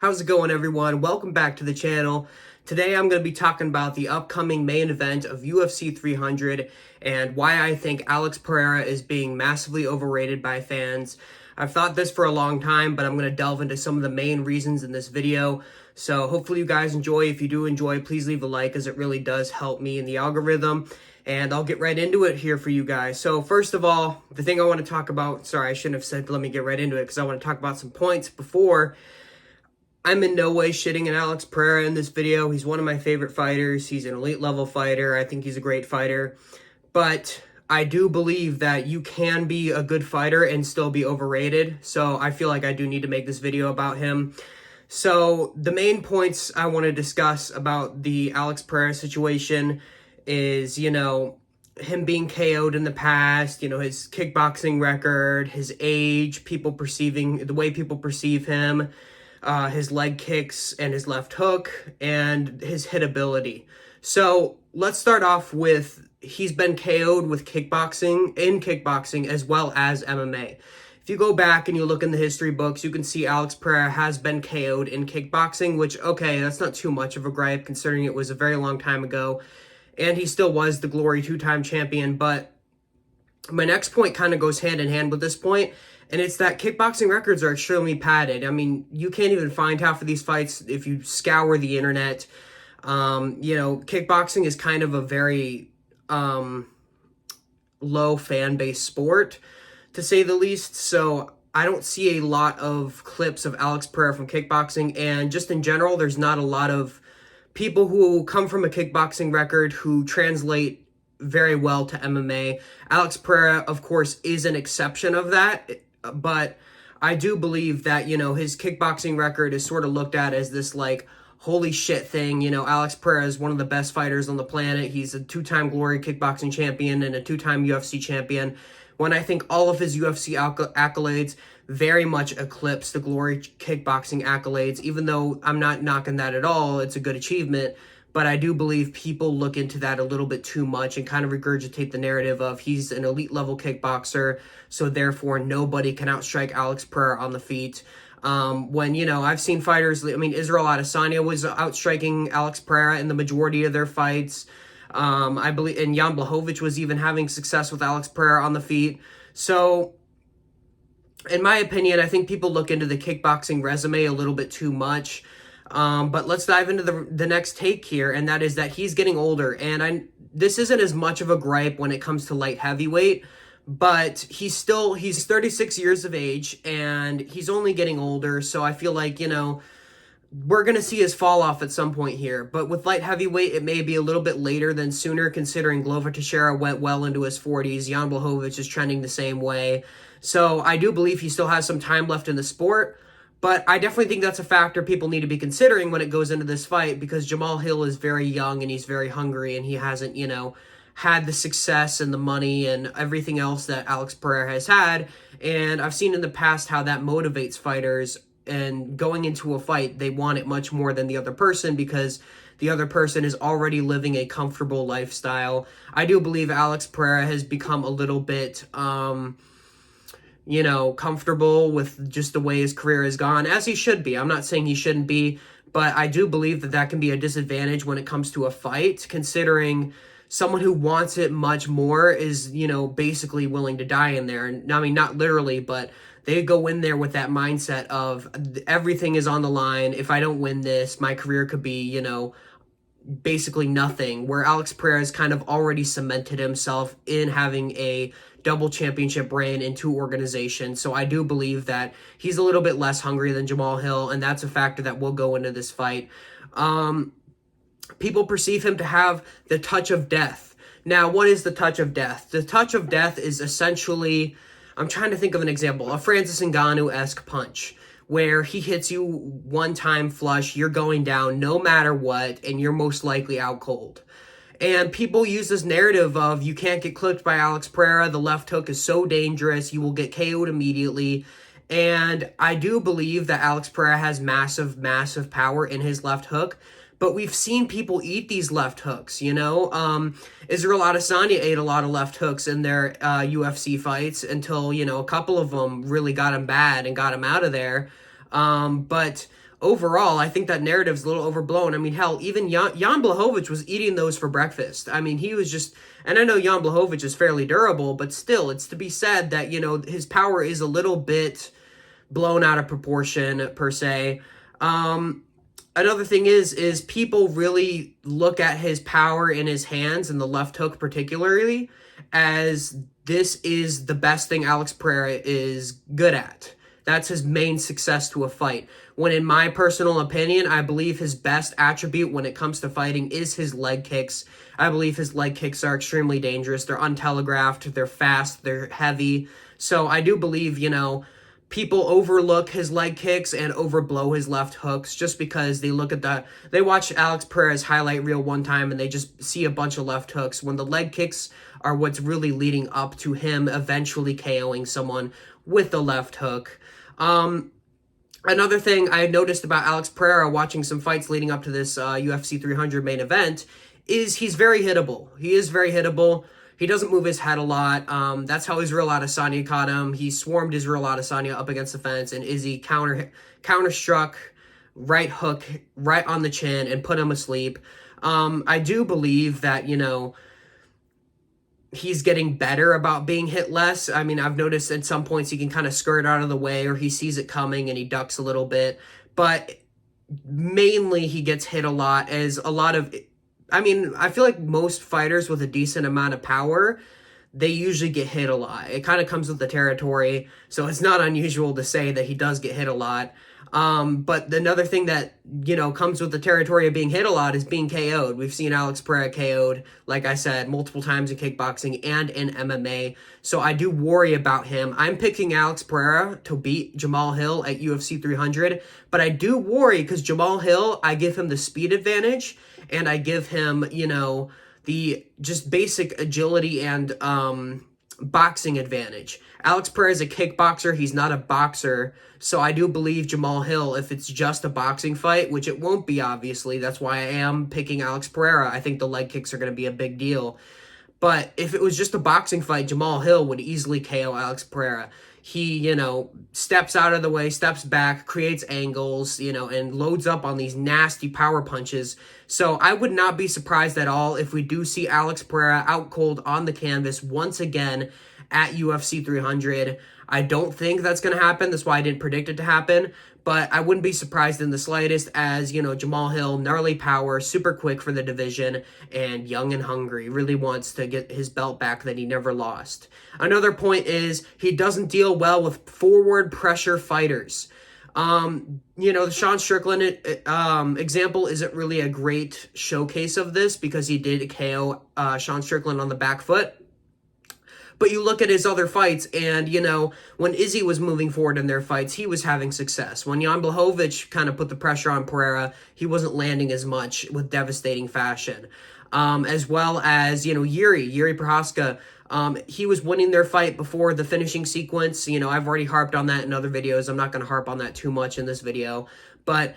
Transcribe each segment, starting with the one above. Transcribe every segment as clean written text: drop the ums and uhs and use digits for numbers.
How's it going, everyone? Welcome back to the channel. Today I'm going to be talking about the upcoming main event of UFC 300 and why I think Alex Pereira is being massively overrated by fans. I've thought this for a long time, but I'm going to delve into some of the main reasons in this video. So hopefully you guys enjoy. If you do enjoy, please leave a like, as it really does help me in the algorithm. And I'll get right into it here for you guys. So first of all, the thing I want to talk about, sorry, I shouldn't have said let me get right into it, because I want to talk about some points before. I'm in no way shitting on Alex Pereira in this video. He's one of my favorite fighters. He's an elite level fighter. I think he's a great fighter. But I do believe that you can be a good fighter and still be overrated. So I feel like I do need to make this video about him. So the main points I want to discuss about the Alex Pereira situation is, him being KO'd in the past, his kickboxing record, his age, the way people perceive him, his leg kicks and his left hook, and his hit ability. So let's start off with, he's been KO'd with kickboxing as well as MMA. If you go back and you look in the history books, you can see Alex Pereira has been KO'd in kickboxing, which, okay, that's not too much of a gripe considering it was a very long time ago. And he still was the Glory two-time champion. But my next point kind of goes hand in hand with this point, and it's that kickboxing records are extremely padded. I mean, you can't even find half of these fights if you scour the internet. Kickboxing is kind of a very low fan base sport, to say the least. So I don't see a lot of clips of Alex Pereira from kickboxing, and just in general, there's not a lot of people who come from a kickboxing record who translate very well to MMA. Alex Pereira, of course, is an exception of that, but I do believe that, his kickboxing record is sort of looked at as this, holy shit thing. Alex Pereira is one of the best fighters on the planet. He's a two-time Glory kickboxing champion and a two-time UFC champion, when I think all of his UFC accolades very much eclipse the Glory kickboxing accolades. Even though I'm not knocking that at all, it's a good achievement. But I do believe people look into that a little bit too much and kind of regurgitate the narrative of he's an elite level kickboxer, so therefore nobody can outstrike Alex Pereira on the feet. When, I've seen fighters, Israel Adesanya was outstriking Alex Pereira in the majority of their fights. I believe, and Jan Blachowicz was even having success with Alex Pereira on the feet. So, in my opinion, I think people look into the kickboxing resume a little bit too much. But let's dive into the next take here, and that is that he's getting older. And this isn't as much of a gripe when it comes to light heavyweight, but he's 36 years of age, and he's only getting older. So I feel like, we're going to see his fall off at some point here. But with light heavyweight, it may be a little bit later than sooner, considering Glover Teixeira went well into his 40s. Jan Blachowicz is trending the same way. So I do believe he still has some time left in the sport. But I definitely think that's a factor people need to be considering when it goes into this fight, because Jamal Hill is very young and he's very hungry, and he hasn't, had the success and the money and everything else that Alex Pereira has had. And I've seen in the past how that motivates fighters, and going into a fight, they want it much more than the other person because the other person is already living a comfortable lifestyle. I do believe Alex Pereira has become a little bit, comfortable with just the way his career has gone, as he should be. I'm not saying he shouldn't be, but I do believe that can be a disadvantage when it comes to a fight, considering someone who wants it much more is, basically willing to die in there. And I mean, not literally, but they go in there with that mindset of everything is on the line. If I don't win this, my career could be, basically nothing. Where Alex Pereira has kind of already cemented himself in having a double championship reign in two organizations. So I do believe that he's a little bit less hungry than Jamal Hill, and that's a factor that will go into this fight. People perceive him to have the touch of death. Now, what is the touch of death? The touch of death is essentially, I'm trying to think of an example, a Francis Ngannou-esque punch, where he hits you one time flush, you're going down no matter what, and you're most likely out cold. And people use this narrative of, you can't get clipped by Alex Pereira, the left hook is so dangerous, you will get KO'd immediately. And I do believe that Alex Pereira has massive, massive power in his left hook, but we've seen people eat these left hooks, Israel Adesanya ate a lot of left hooks in their UFC fights until, a couple of them really got him bad and got him out of there. But overall, I think that narrative's a little overblown. I mean, hell, even Jan Blachowicz was eating those for breakfast. I mean, he was just, and I know Jan Blachowicz is fairly durable, but still, it's to be said that, his power is a little bit blown out of proportion, per se. Another thing is people really look at his power in his hands and the left hook particularly as this is the best thing Alex Pereira is good at. That's his main success to a fight. When in my personal opinion, I believe his best attribute when it comes to fighting is his leg kicks. I believe his leg kicks are extremely dangerous. They're untelegraphed, they're fast, they're heavy. So I do believe, people overlook his leg kicks and overblow his left hooks just because they watch Alex Pereira's highlight reel one time and they just see a bunch of left hooks when the leg kicks are what's really leading up to him eventually KOing someone with the left hook. Another thing I noticed about Alex Pereira watching some fights leading up to this UFC 300 main event is he's very hittable. He is very hittable. He doesn't move his head a lot. That's how Israel Adesanya caught him. He swarmed Israel Adesanya up against the fence, and Izzy counter struck, right hook, right on the chin, and put him asleep. I do believe that, he's getting better about being hit less. I mean, I've noticed at some points he can kind of skirt out of the way or he sees it coming and he ducks a little bit. But mainly he gets hit a lot as a lot of... I mean, I feel like most fighters with a decent amount of power, they usually get hit a lot. It kind of comes with the territory, so it's not unusual to say that he does get hit a lot. But another thing that, comes with the territory of being hit a lot is being KO'd. We've seen Alex Pereira KO'd, like I said, multiple times in kickboxing and in MMA. So I do worry about him. I'm picking Alex Pereira to beat Jamal Hill at UFC 300, but I do worry because Jamal Hill, I give him the speed advantage and I give him, the just basic agility and boxing advantage. Alex Pereira is a kickboxer. He's not a boxer. So I do believe Jamal Hill, if it's just a boxing fight, which it won't be, obviously. That's why I am picking Alex Pereira. I think the leg kicks are going to be a big deal. But if it was just a boxing fight, Jamal Hill would easily KO Alex Pereira. He, steps out of the way, steps back, creates angles, and loads up on these nasty power punches. So I would not be surprised at all if we do see Alex Pereira out cold on the canvas once again at UFC 300. I don't think that's going to happen. That's why I didn't predict it to happen. But I wouldn't be surprised in the slightest as, Jamal Hill, gnarly power, super quick for the division, and young and hungry. Really wants to get his belt back that he never lost. Another point is he doesn't deal well with forward pressure fighters. The Sean Strickland example isn't really a great showcase of this because he did KO Sean Strickland on the back foot. But you look at his other fights, and, when Izzy was moving forward in their fights, he was having success. When Jan Blachowicz kind of put the pressure on Pereira, he wasn't landing as much with devastating fashion. As well as, Yuri Prohaska, he was winning their fight before the finishing sequence. I've already harped on that in other videos. I'm not going to harp on that too much in this video. But...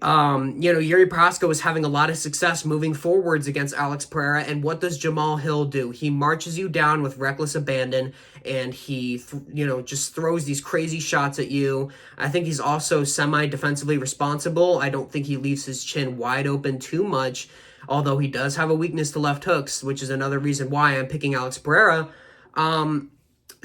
Yuri Prohaska was having a lot of success moving forwards against Alex Pereira, and what does Jamal Hill do? He marches you down with reckless abandon, and he, just throws these crazy shots at you. I think he's also semi-defensively responsible. I don't think he leaves his chin wide open too much, although he does have a weakness to left hooks, which is another reason why I'm picking Alex Pereira.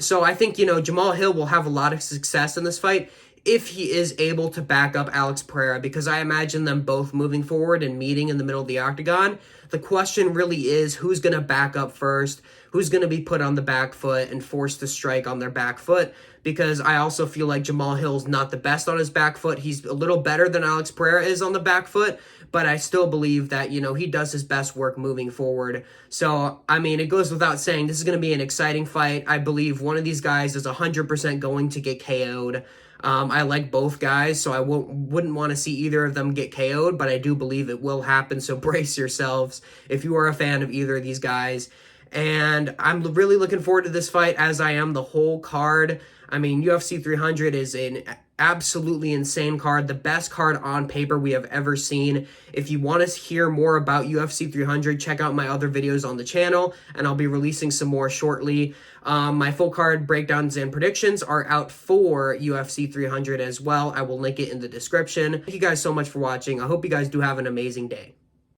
So I think, Jamal Hill will have a lot of success in this fight if he is able to back up Alex Pereira, because I imagine them both moving forward and meeting in the middle of the octagon. The question really is who's going to back up first, who's going to be put on the back foot and forced to strike on their back foot, because I also feel like Jamal Hill's not the best on his back foot. He's a little better than Alex Pereira is on the back foot, but I still believe that, he does his best work moving forward. So, I mean, it goes without saying, this is going to be an exciting fight. I believe one of these guys is 100% going to get KO'd. I like both guys, so I wouldn't want to see either of them get KO'd, but I do believe it will happen, so brace yourselves if you are a fan of either of these guys. And I'm really looking forward to this fight, as I am the whole card. I mean, UFC 300 is an absolutely insane card, the best card on paper we have ever seen. If you want to hear more about UFC 300, check out my other videos on the channel, and I'll be releasing some more shortly. My full card breakdowns and predictions are out for UFC 300 as well. I will link it in the description. Thank you guys so much for watching. I hope you guys do have an amazing day.